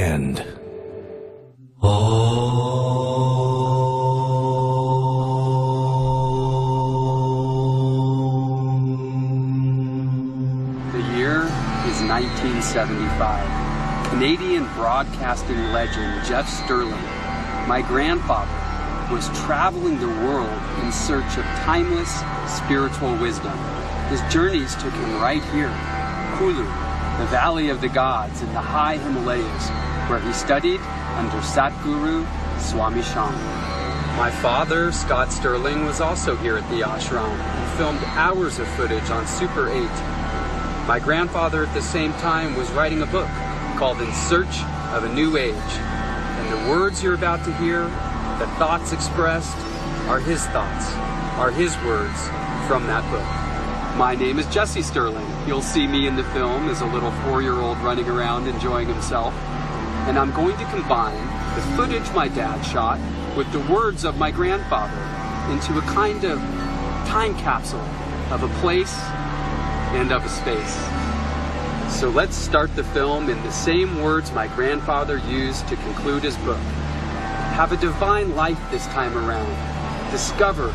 end. The year is 1975. Canadian broadcasting legend Jessie Stirling, my grandfather, was traveling the world in search of timeless spiritual wisdom. His journeys took him right here, Kulu, the Valley of the Gods in the high Himalayas, where he studied under Satguru Swami Shan. My father, Scott Stirling, was also here at the ashram and filmed hours of footage on Super 8. My grandfather at the same time was writing a book called In Search of a New Age. And the words you're about to hear, the thoughts expressed, are his thoughts, are his words from that book. My name is Jessie Stirling. You'll see me in the film as a little 4-year-old running around enjoying himself. And I'm going to combine the footage my dad shot with the words of my grandfather into a kind of time capsule of a place and of a space. So let's start the film in the same words my grandfather used to conclude his book. Have a divine life this time around. Discover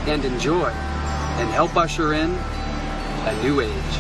and enjoy, and help usher in a new age.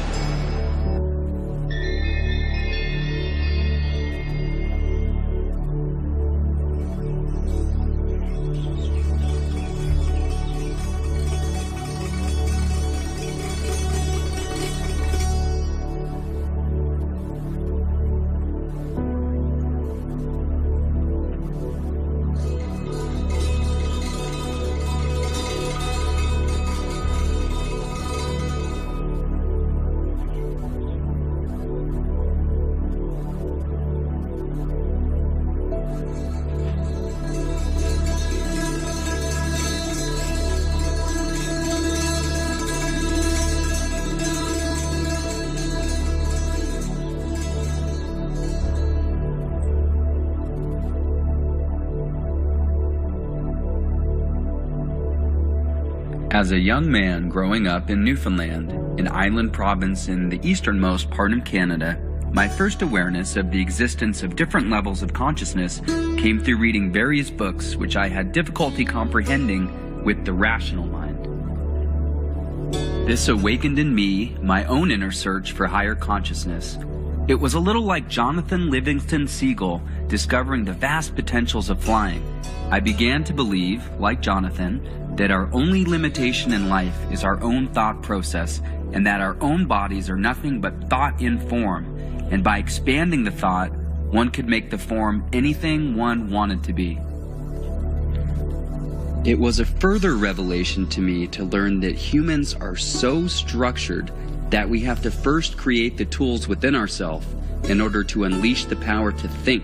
As a young man growing up in Newfoundland, an island province in the easternmost part of Canada, my first awareness of the existence of different levels of consciousness came through reading various books which I had difficulty comprehending with the rational mind. This awakened in me my own inner search for higher consciousness. It was a little like Jonathan Livingston Seagull discovering the vast potentials of flying. I began to believe, like Jonathan, that our only limitation in life is our own thought process, and that our own bodies are nothing but thought in form, and by expanding the thought, one could make the form anything one wanted to be. It was a further revelation to me to learn that humans are so structured that we have to first create the tools within ourselves in order to unleash the power to think.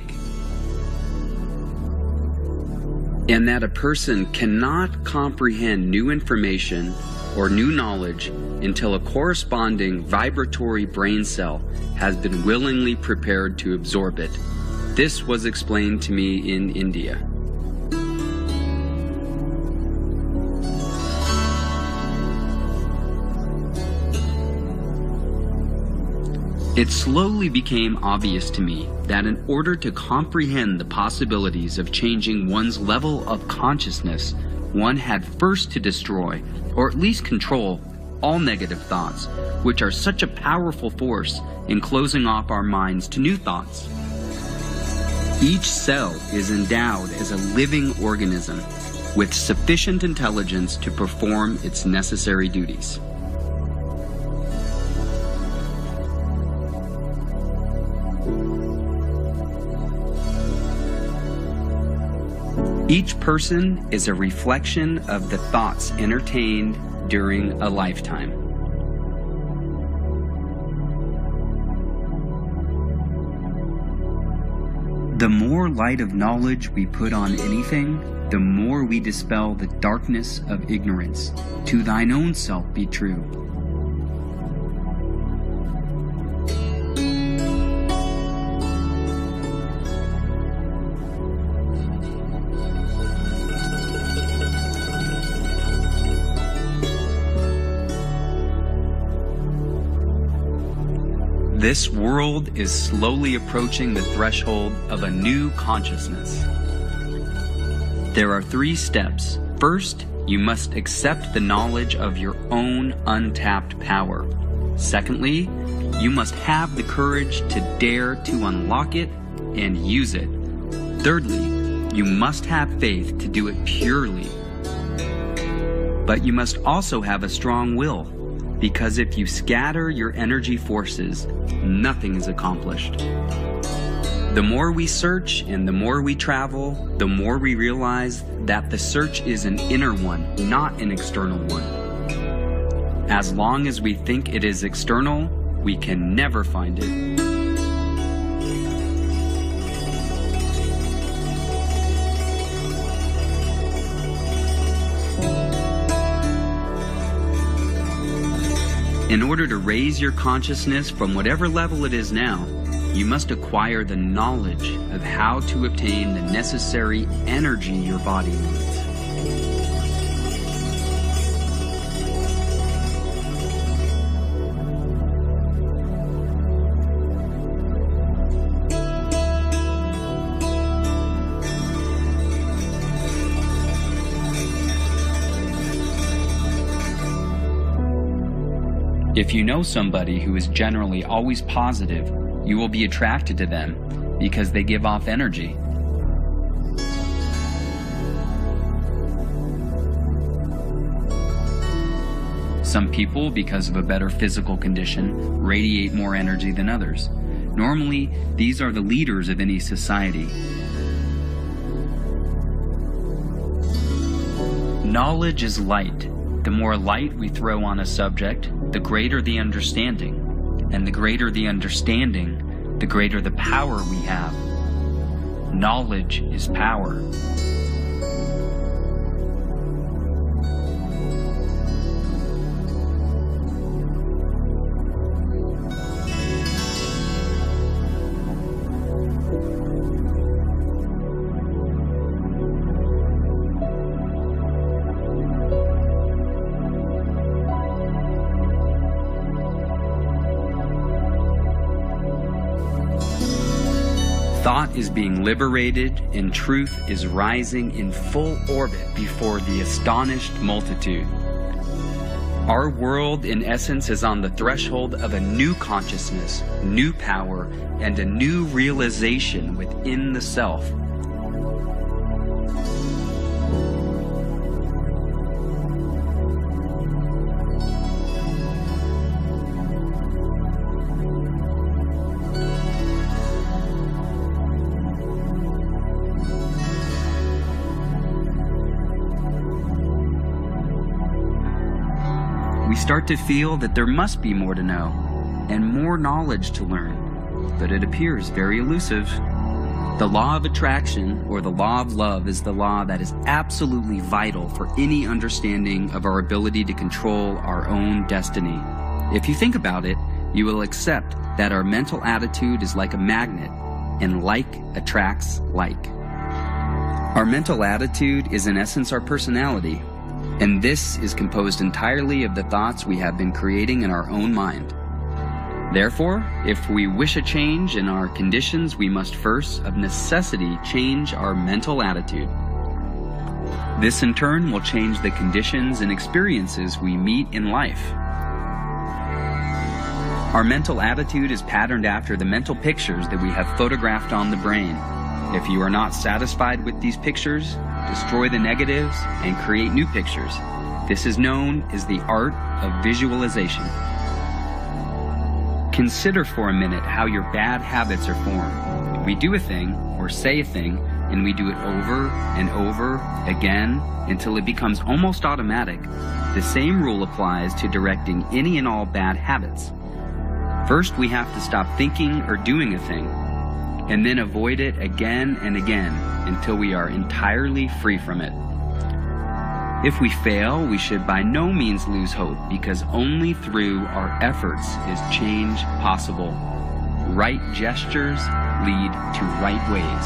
And that a person cannot comprehend new information or new knowledge until a corresponding vibratory brain cell has been willingly prepared to absorb it. This was explained to me in India. It slowly became obvious to me that in order to comprehend the possibilities of changing one's level of consciousness, one had first to destroy, or at least control, all negative thoughts, which are such a powerful force in closing off our minds to new thoughts. Each cell is endowed as a living organism with sufficient intelligence to perform its necessary duties. Each person is a reflection of the thoughts entertained during a lifetime. The more light of knowledge we put on anything, the more we dispel the darkness of ignorance. To thine own self be true. This world is slowly approaching the threshold of a new consciousness. There are 3 steps. First, you must accept the knowledge of your own untapped power. Secondly, you must have the courage to dare to unlock it and use it. Thirdly, you must have faith to do it purely. But you must also have a strong will, because if you scatter your energy forces, nothing is accomplished. The more we search and the more we travel, the more we realize that the search is an inner one, not an external one. As long as we think it is external, we can never find it. In order to raise your consciousness from whatever level it is now, you must acquire the knowledge of how to obtain the necessary energy your body needs. If you know somebody who is generally always positive, you will be attracted to them because they give off energy. Some people, because of a better physical condition, radiate more energy than others. Normally, these are the leaders of any society. Knowledge is light. The more light we throw on a subject, the greater the understanding. And the greater the understanding, the greater the power we have. Knowledge is power. Thought is being liberated and truth is rising in full orbit before the astonished multitude. Our world, in essence, is on the threshold of a new consciousness, new power, and a new realization within the self. We start to feel that there must be more to know and more knowledge to learn, but it appears very elusive. The law of attraction, or the law of love, is the law that is absolutely vital for any understanding of our ability to control our own destiny. If you think about it, you will accept that our mental attitude is like a magnet, and like attracts like. Our mental attitude is in essence our personality. And this is composed entirely of the thoughts we have been creating in our own mind. Therefore, if we wish a change in our conditions, we must first, of necessity, change our mental attitude. This in turn will change the conditions and experiences we meet in life. Our mental attitude is patterned after the mental pictures that we have photographed on the brain. If you are not satisfied with these pictures, destroy the negatives and create new pictures. This is known as the art of visualization. Consider for a minute how your bad habits are formed. We do a thing or say a thing, and we do it over and over again until it becomes almost automatic. The same rule applies to directing any and all bad habits. First, we have to stop thinking or doing a thing, and then avoid it again and again until we are entirely free from it. If we fail, we should by no means lose hope, because only through our efforts is change possible. Right gestures lead to right ways.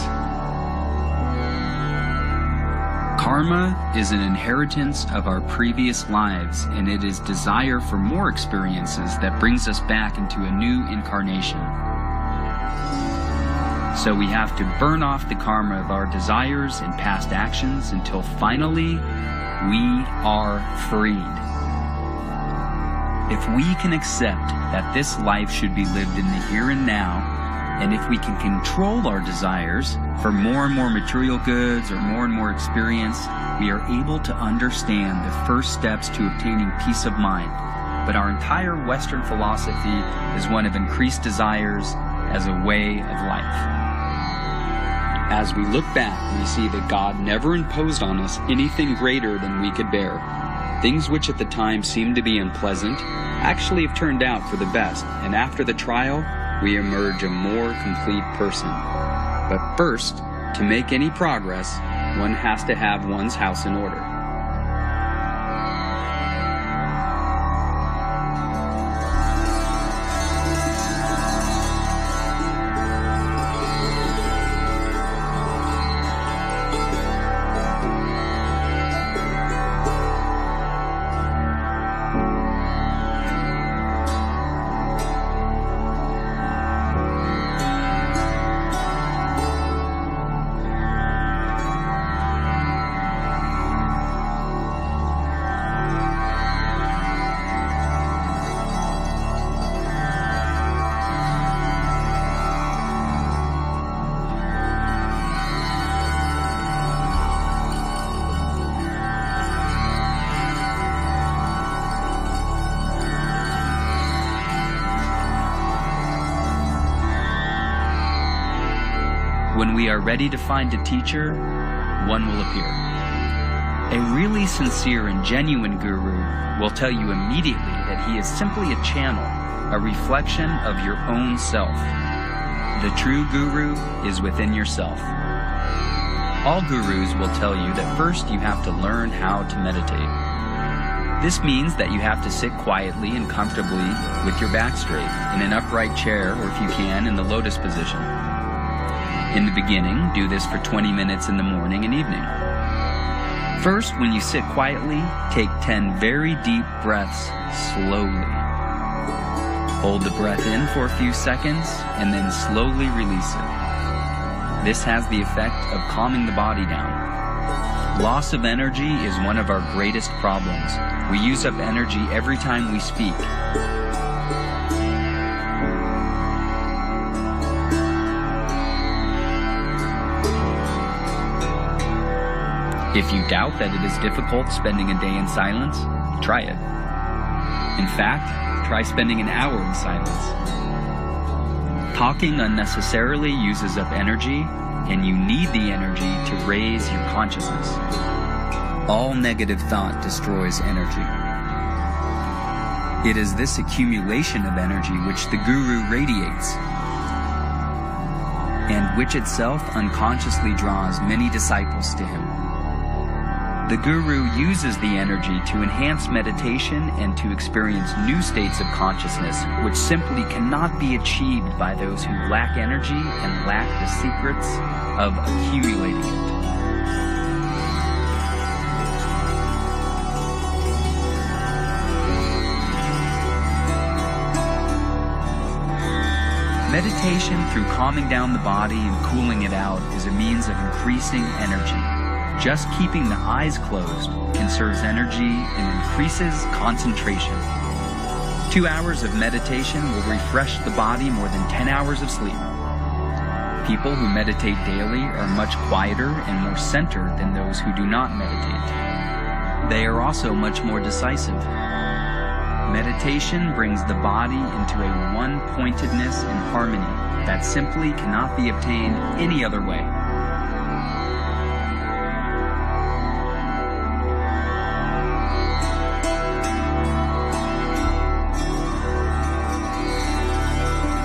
Karma is an inheritance of our previous lives, and it is desire for more experiences that brings us back into a new incarnation. So we have to burn off the karma of our desires and past actions until finally we are freed. If we can accept that this life should be lived in the here and now, and if we can control our desires for more and more material goods or more and more experience, we are able to understand the first steps to obtaining peace of mind. But our entire Western philosophy is one of increased desires as a way of life. As we look back, we see that God never imposed on us anything greater than we could bear. Things which at the time seemed to be unpleasant actually have turned out for the best, and after the trial, we emerge a more complete person. But first, to make any progress, one has to have one's house in order. When we are ready to find a teacher, one will appear. A really sincere and genuine guru will tell you immediately that he is simply a channel, a reflection of your own self. The true guru is within yourself. All gurus will tell you that first you have to learn how to meditate. This means that you have to sit quietly and comfortably with your back straight, in an upright chair, or if you can, in the lotus position. In the beginning, do this for 20 minutes in the morning and evening. First, when you sit quietly, take 10 very deep breaths slowly. Hold the breath in for a few seconds and then slowly release it. This has the effect of calming the body down. Loss of energy is one of our greatest problems. We use up energy every time we speak. If you doubt that it is difficult spending a day in silence, try it. In fact, try spending an hour in silence. Talking unnecessarily uses up energy, and you need the energy to raise your consciousness. All negative thought destroys energy. It is this accumulation of energy which the guru radiates, and which itself unconsciously draws many disciples to him. The guru uses the energy to enhance meditation and to experience new states of consciousness which simply cannot be achieved by those who lack energy and lack the secrets of accumulating it. Meditation through calming down the body and cooling it out is a means of increasing energy. Just keeping the eyes closed conserves energy and increases concentration. 2 hours of meditation will refresh the body more than 10 hours of sleep. People who meditate daily are much quieter and more centered than those who do not meditate. They are also much more decisive. Meditation brings the body into a one-pointedness and harmony that simply cannot be obtained any other way.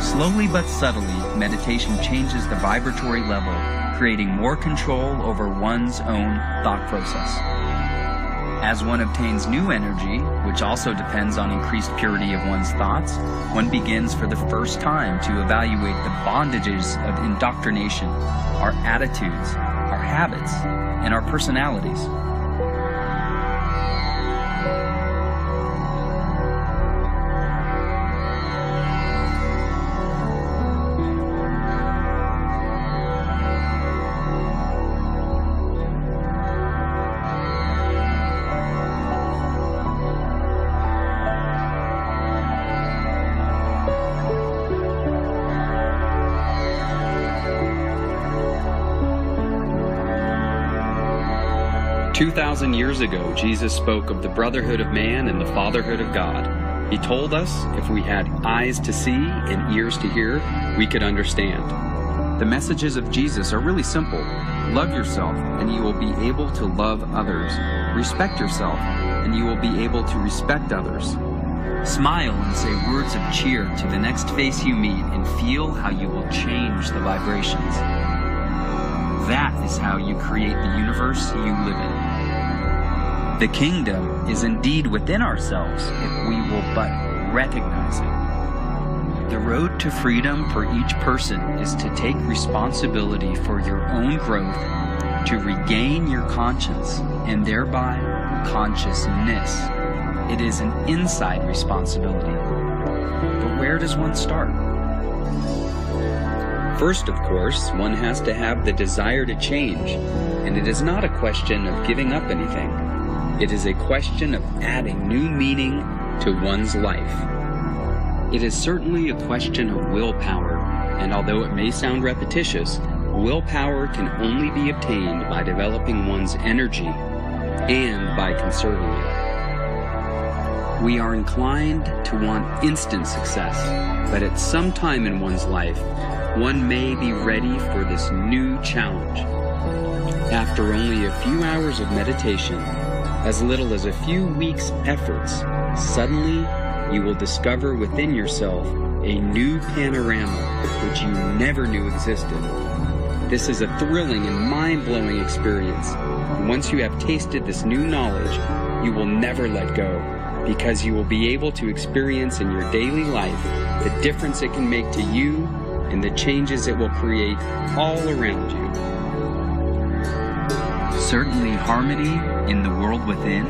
Slowly but subtly, meditation changes the vibratory level, creating more control over one's own thought process. As one obtains new energy, which also depends on increased purity of one's thoughts, one begins for the first time to evaluate the bondages of indoctrination, our attitudes, our our habits, and our personalities. "2,000 years ago, Jesus spoke of the brotherhood of man and the fatherhood of God. He told us if we had eyes to see and ears to hear, we could understand." The messages of Jesus are really simple. Love yourself, and you will be able to love others. Respect yourself, and you will be able to respect others. Smile and say words of cheer to the next face you meet, and feel how you will change the vibrations. That is how you create the universe you live in. The kingdom is indeed within ourselves if we will but recognize it. The road to freedom for each person is to take responsibility for your own growth, to regain your conscience, and thereby consciousness. It is an inside responsibility. But where does one start? First, of course, one has to have the desire to change, and it is not a question of giving up anything. It is a question of adding new meaning to one's life. It is certainly a question of willpower, and although it may sound repetitious, willpower can only be obtained by developing one's energy and by conserving it. We are inclined to want instant success, but at some time in one's life, one may be ready for this new challenge. After only a few hours of meditation, as little as a few weeks' efforts, suddenly you will discover within yourself a new panorama which you never knew existed. This is a thrilling and mind-blowing experience. And once you have tasted this new knowledge, you will never let go, because you will be able to experience in your daily life the difference it can make to you and the changes it will create all around you. Certainly, harmony in the world within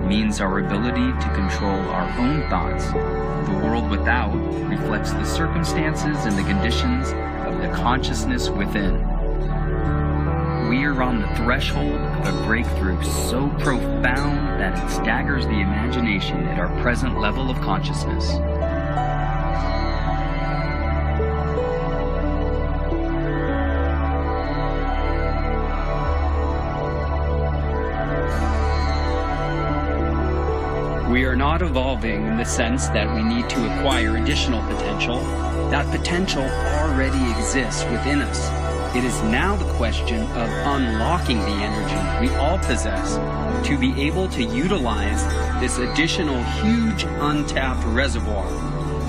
means our ability to control our own thoughts. The world without reflects the circumstances and the conditions of the consciousness within. We are on the threshold of a breakthrough so profound that it staggers the imagination at our present level of consciousness. We are not evolving in the sense that we need to acquire additional potential. That potential already exists within us. It is now the question of unlocking the energy we all possess to be able to utilize this additional huge untapped reservoir.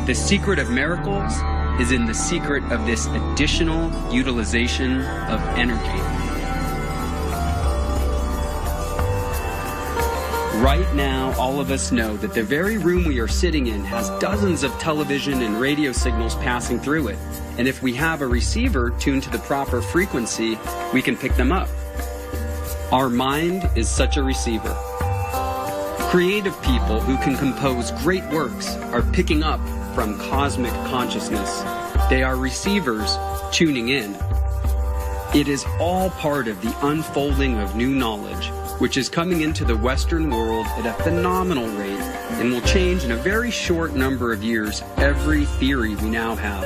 The secret of miracles is in the secret of this additional utilization of energy. Right now, all of us know that the very room we are sitting in has dozens of television and radio signals passing through it. And if we have a receiver tuned to the proper frequency, we can pick them up. Our mind is such a receiver. Creative people who can compose great works are picking up from cosmic consciousness. They are receivers tuning in. It is all part of the unfolding of new knowledge, which is coming into the Western world at a phenomenal rate and will change in a very short number of years every theory we now have.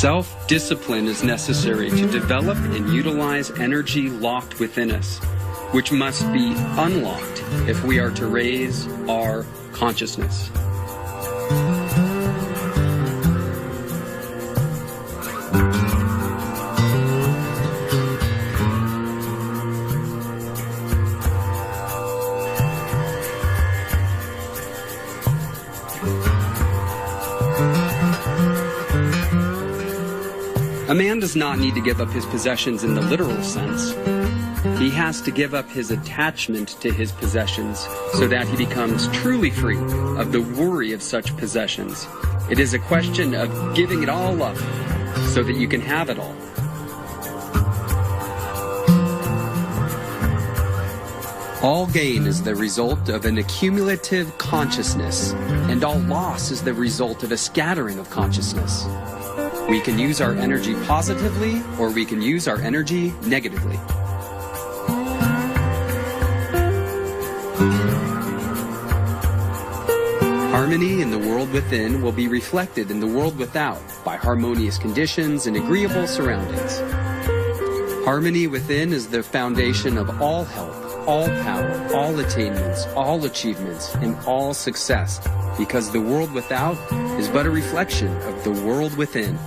Self-discipline is necessary to develop and utilize energy locked within us, which must be unlocked if we are to raise our consciousness. A man does not need to give up his possessions in the literal sense. He has to give up his attachment to his possessions so that he becomes truly free of the worry of such possessions. It is a question of giving it all up so that you can have it all. All gain is the result of an accumulative consciousness, and all loss is the result of a scattering of consciousness. We can use our energy positively, or we can use our energy negatively. Harmony in the world within will be reflected in the world without by harmonious conditions and agreeable surroundings. Harmony within is the foundation of all health, all power, all attainments, all achievements, and all success, because the world without is but a reflection of the world within.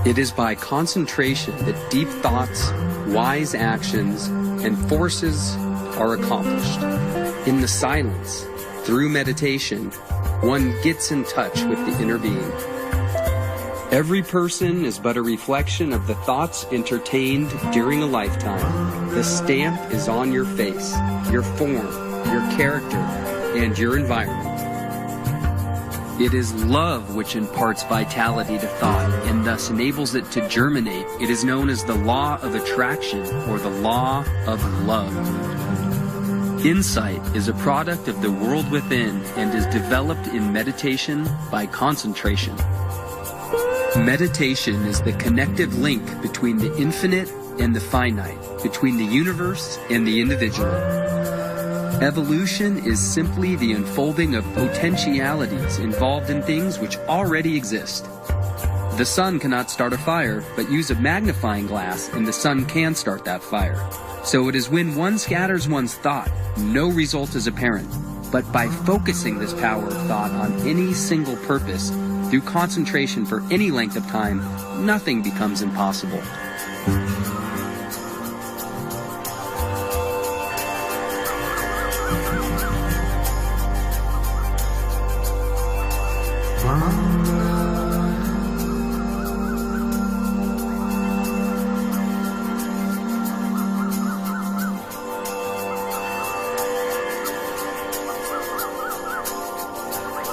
It is by concentration that deep thoughts, wise actions, and forces are accomplished. In the silence, through meditation, one gets in touch with the inner being. Every person is but a reflection of the thoughts entertained during a lifetime. The stamp is on your face, your form, your character, and your environment. It is love which imparts vitality to thought and thus enables it to germinate. It is known as the law of attraction or the law of love. Insight is a product of the world within and is developed in meditation by concentration. Meditation is the connective link between the infinite and the finite, between the universe and the individual. Evolution is simply the unfolding of potentialities involved in things which already exist. The sun cannot start a fire, but use a magnifying glass and the sun can start that fire. So it is when one scatters one's thought, no result is apparent. But by focusing this power of thought on any single purpose, through concentration for any length of time, nothing becomes impossible.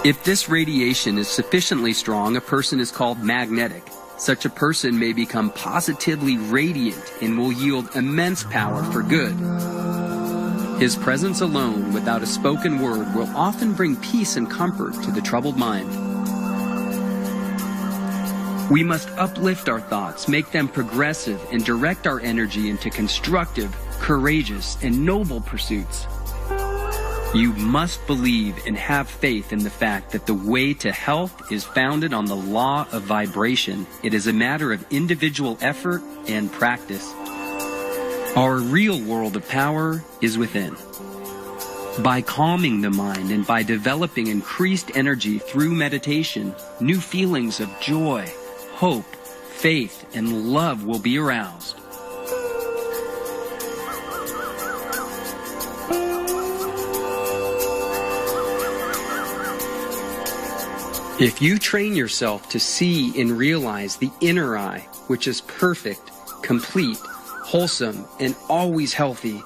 If this radiation is sufficiently strong, a person is called magnetic. Such a person may become positively radiant and will yield immense power for good. His presence alone, without a spoken word, will often bring peace and comfort to the troubled mind. We must uplift our thoughts, make them progressive, and direct our energy into constructive, courageous, and noble pursuits. You must believe and have faith in the fact that the way to health is founded on the law of vibration. It is a matter of individual effort and practice. Our real world of power is within. By calming the mind and by developing increased energy through meditation, new feelings of joy, hope, faith, and love will be aroused. If you train yourself to see and realize the inner eye, which is perfect, complete, wholesome, and always healthy,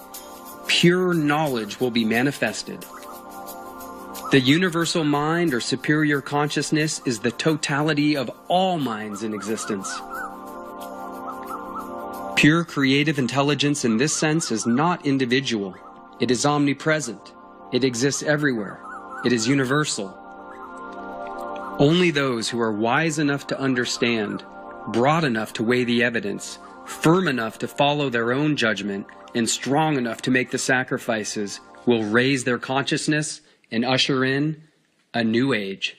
pure knowledge will be manifested. The universal mind or superior consciousness is the totality of all minds in existence. Pure creative intelligence in this sense is not individual. It is omnipresent. It exists everywhere. It is universal. Only those who are wise enough to understand, broad enough to weigh the evidence, firm enough to follow their own judgment, and strong enough to make the sacrifices will raise their consciousness and usher in a new age.